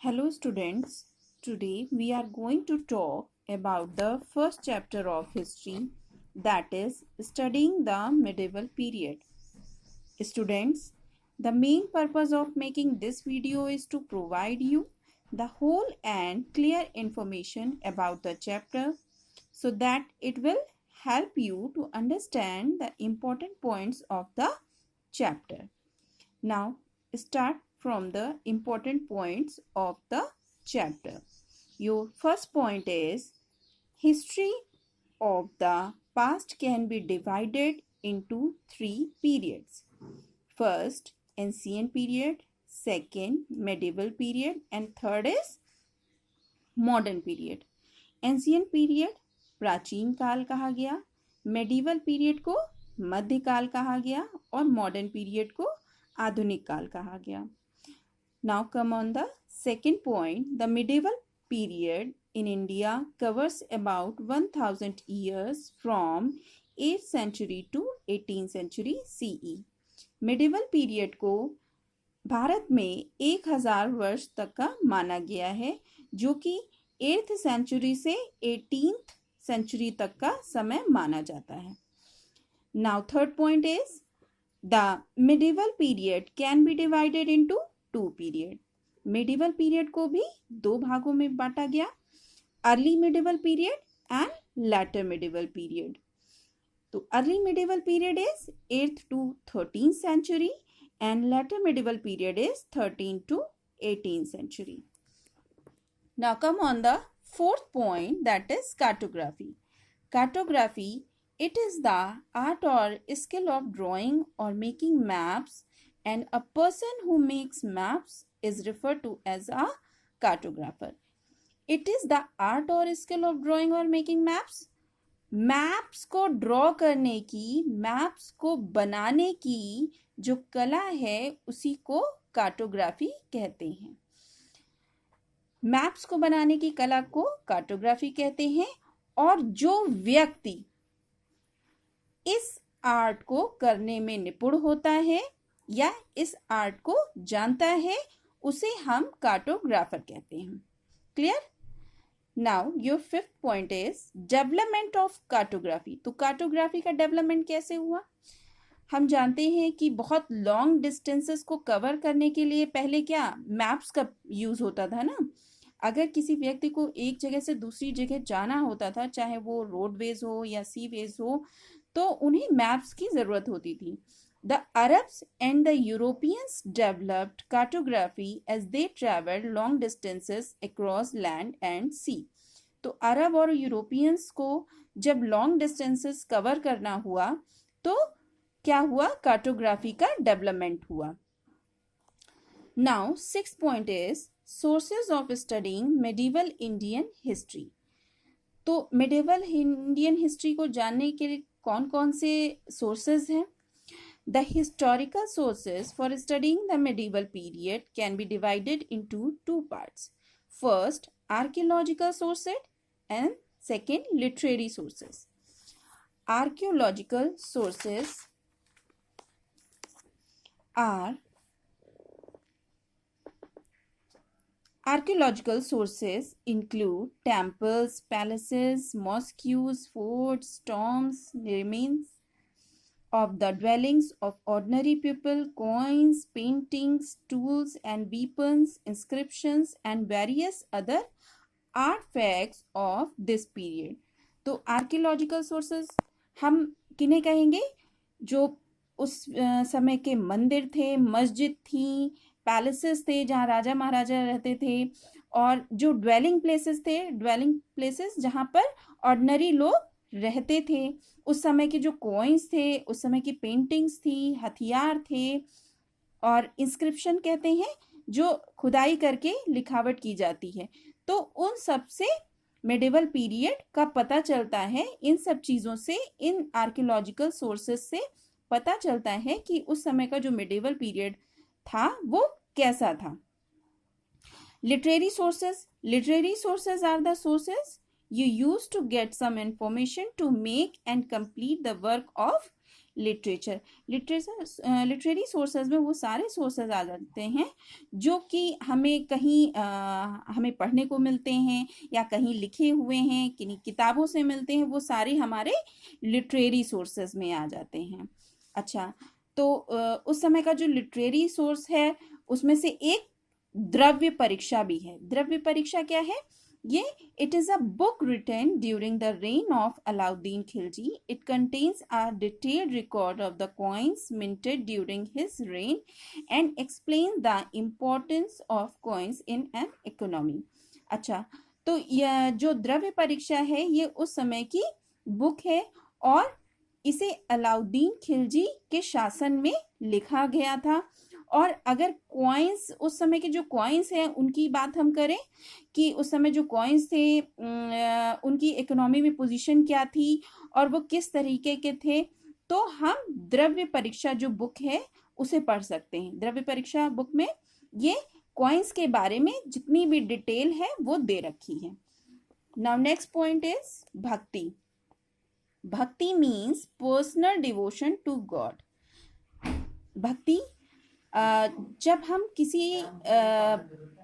Hello students, today we are going to talk about the first chapter of history, that is studying the medieval period. Students, the main purpose of making this video is to provide you the whole and clear information about the chapter so that it will help you to understand the important points of the chapter. Now start from the important points of the chapter. Your first point is history of the past can be divided into three periods. First, ancient period, second, medieval period, and third is modern period. Ancient period प्राचीन काल कहा गया, medieval period को मध्यकाल कहा गया और modern period को आधुनिक काल कहा गया. Now come on the second point. The medieval period in India covers about 1000 years from 8th century to 18th century CE. Medieval period को भारत में 1000 वर्ष तक का माना गया है, जो कि 8th सेंचुरी से 18th सेंचुरी तक का समय माना जाता है. Now third point is the medieval period can be divided into two period. Medieval period को भी दो भागों में बांटा गया, early medieval period and later medieval period. तो early medieval period is 8th to 13th century and later medieval period is 13th to 18th century. Now come on the fourth point, that is cartography. Cartography, it is the art or skill of drawing or making maps, and a person who makes maps is referred to as a cartographer. It is the art or skill of drawing or making maps. Maps को draw करने की, maps को बनाने की जो कला है उसी को कार्टोग्राफी कहते हैं. मैप्स को बनाने की कला को कार्टोग्राफी कहते हैं. और जो व्यक्ति इस आर्ट को करने में निपुण होता है या इस आर्ट को जानता है उसे हम कार्टोग्राफर कहते हैं. Clear? Now your fifth point is development of cartography. तो कार्टोग्राफी का डेवलपमेंट कैसे हुआ? हम जानते हैं कि बहुत लॉन्ग डिस्टेंसेस को कवर करने के लिए पहले क्या मैप्स का यूज होता था ना. अगर किसी व्यक्ति को एक जगह से दूसरी जगह जाना होता था, चाहे वो रोडवेज हो या सीवेज हो, तो उन्हें मैप्स की जरूरत होती थी. The Arabs and the Europeans developed cartography as they traveled long distances across land and sea. तो अरब और यूरोपियंस को जब लॉन्ग डिस्टेंसेस कवर करना हुआ तो क्या हुआ? कार्टोग्राफी का डेवलपमेंट हुआ. Now six point is sources of studying medieval Indian history. तो मेडिवल इंडियन हिस्ट्री को जानने के लिए कौन कौन से सोर्सेज हैं? The historical sources for studying the medieval period can be divided into two parts. First, archaeological sources and second, literary sources. Archaeological sources include temples, palaces, mosques, forts, tombs, remains of the dwellings of ordinary people, coins, paintings, tools and weapons, inscriptions and various other artifacts of this period. तो archaeological sources हम किन्हें कहेंगे? जो उस समय के मंदिर थे, मस्जिद थी, पैलेसेस थे जहाँ राजा महाराजा रहते थे, और जो ड्वेलिंग प्लेसेस थे, ड्वेलिंग प्लेसेस जहाँ पर ऑर्डिनरी लोग रहते थे. उस समय के जो कॉइन्स थे, उस समय की पेंटिंग्स थी, हथियार थे, और इंस्क्रिप्शन कहते हैं जो खुदाई करके लिखावट की जाती है. तो उन सब से मेडिवल पीरियड का पता चलता है. इन सब चीज़ों से, इन आर्कियोलॉजिकल सोर्सेस से पता चलता है कि उस समय का जो मेडिवल पीरियड था वो कैसा था. Literary sources are the sources you use to get some information to make and complete the work of literature. Literary sources में वो सारे सोर्सेज आ जाते हैं जो कि हमें कहीं हमें पढ़ने को मिलते हैं या कहीं लिखे हुए हैं, किन्हीं किताबों से मिलते हैं, वो सारे हमारे लिटरेरी सोर्सेज में आ जाते हैं। अच्छा, तो उस समय का जो लिटरेरी सोर्स है उसमें से एक द्रव्य परीक्षा भी है। द्रव्य परीक्षा क्या है ये? It is a book written during the reign of Alauddin Khilji. It contains a detailed record of the coins minted during his reign and explains the importance of coins in an economy. अच्छा, तो यह जो द्रव्य परीक्षा है ये उस समय की बुक है और इसे अलाउद्दीन खिलजी के शासन में लिखा गया था। और अगर कॉइन्स, उस समय के जो कॉइन्स हैं उनकी बात हम करें कि उस समय जो कॉइन्स थे उनकी इकोनॉमी में पोजीशन क्या थी और वो किस तरीके के थे, तो हम द्रव्य परीक्षा जो बुक है उसे पढ़ सकते हैं। द्रव्य परीक्षा बुक में ये कॉइन्स के बारे में जितनी भी डिटेल है वो दे रखी है। Now next point is bhakti. Bhakti means personal devotion to God. Bhakti जब हम किसी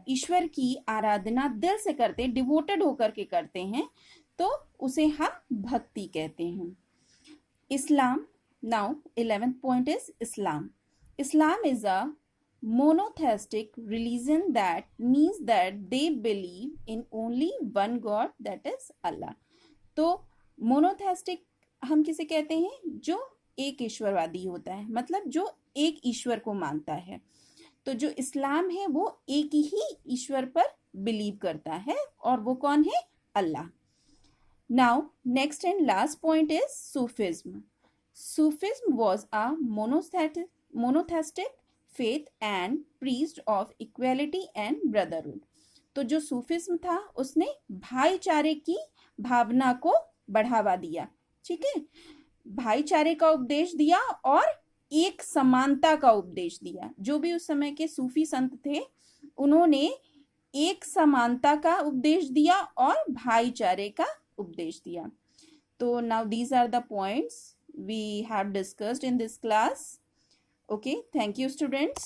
ईश्वर की आराधना दिल से करते हैं, डिवोटेड होकर के करते हैं, तो उसे हम भक्ति कहते हैं। Islam. Now 11th point is Islam. Islam is a monotheistic religion that means that they believe in only one God, that is Allah. तो monotheistic हम किसे कहते हैं? जो एक ईश्वरवादी होता है, मतलब जो एक ईश्वर को मानता है। तो जो इस्लाम है वो एक ही ईश्वर पर बिलीव करता है और वो कौन है? Allah. Now next and last point is Sufism. Sufism was a monotheistic faith and preached of equality and brotherhood. तो जो सूफिज्म था उसने भाईचारे की भावना को बढ़ावा दिया। ठीक है, भाईचारे का उपदेश दिया और एक समानता का उपदेश दिया। जो भी उस समय के सूफी संत थे उन्होंने एक समानता का उपदेश दिया और भाईचारे का उपदेश दिया। तो now these are the points we have discussed in this class. Okay, thank you students.